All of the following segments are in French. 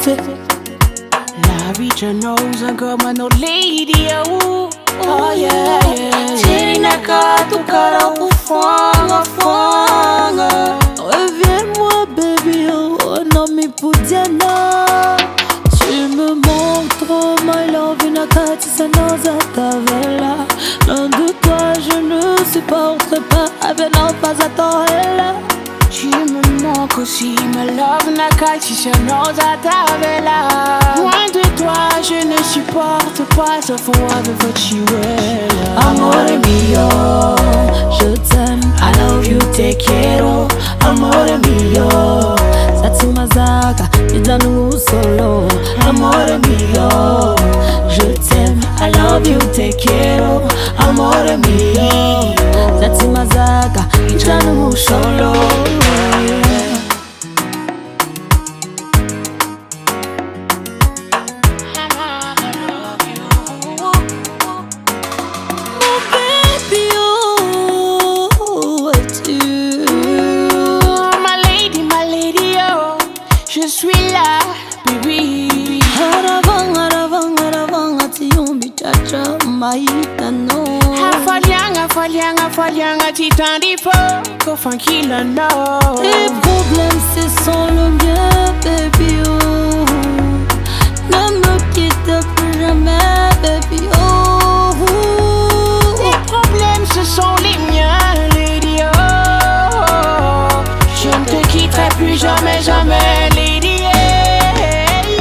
say. La bitch knows I'm coming old lady, oh, oh yeah, yeah. Tina tu cara ufanga, fanga. Reviens-moi, baby, oh, non, mi pudiana. Tu me manques trop, my love, une akati, ça nous a tavela. Loin de toi, je ne supporte pas, avec non, pas à toi, là. Tu me manques aussi, ma love, nakati, ça nous a tavela. Loin de toi, je ne supporte pas, sauf avec votre chihuahua. Amore mio, je t'aime, I love you, te quiero. Amore mio, Satimazaka, Idanu solo. Amore mio, je t'aime, I love you, te quiero. Amore mio, Satimazaka, Idanu solo. Je suis là, baby. Afalianga, titandifo, kofakila no. Tes problèmes, ce sont le mien, baby, oh. Ne me quitte plus jamais, baby, oh. Tes problèmes, ce sont les miens, lady, oh. Je ne te quitterai plus jamais, jamais, lady, yeah.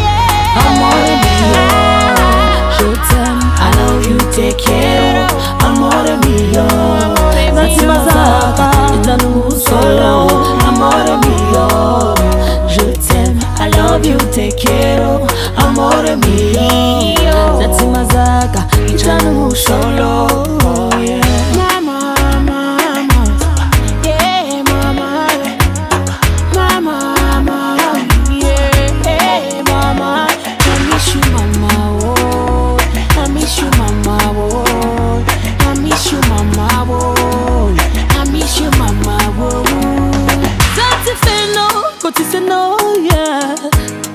Amore mio, je t'aime, I love you, te quiero. Amore mio, Satimazaka, Idanu solo. Amore mio, je t'aime, I love you, te quiero. Amore mio, Satimazaka, Idanu solo. Yeah. Mama, yeah, mama, yeah, mama. I miss you, mama, oh, I miss you, mama, oh, I miss you, mama, oh, I miss you, mama, oh. Ça te fait non, quand tu sais non, yeah.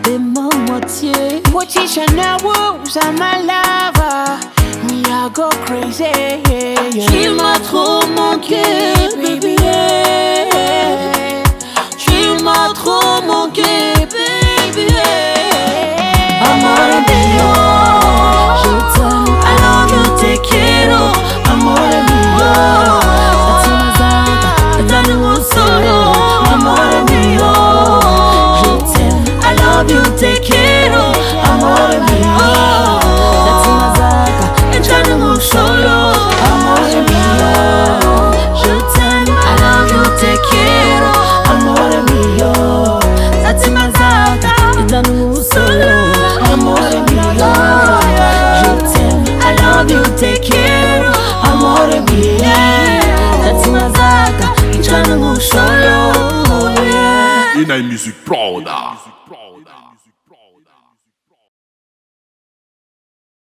T'es ma moitié. Potential woes, I'm a lover. Me, I go crazy, yeah, yeah. Tu m'as trop manqué, baby, yeah. Tu m'as trop manqué, baby, yeah. Amore mio, je t'aime, I love you, te quiero. Amore mio, Satimazaka, Idanu solo. Amore mio, je t'aime, I love you, te quiero. Amore mio, Satimazaka, Idanu solo. Amore mio, je t'aime, I love you, te quiero. Amore mio, Satimazaka, Idanu solo. Amore mio, je t'aime, I love you, te quiero. Amore mio, Satimazaka, Idanu solo. I HGT I Music Proud.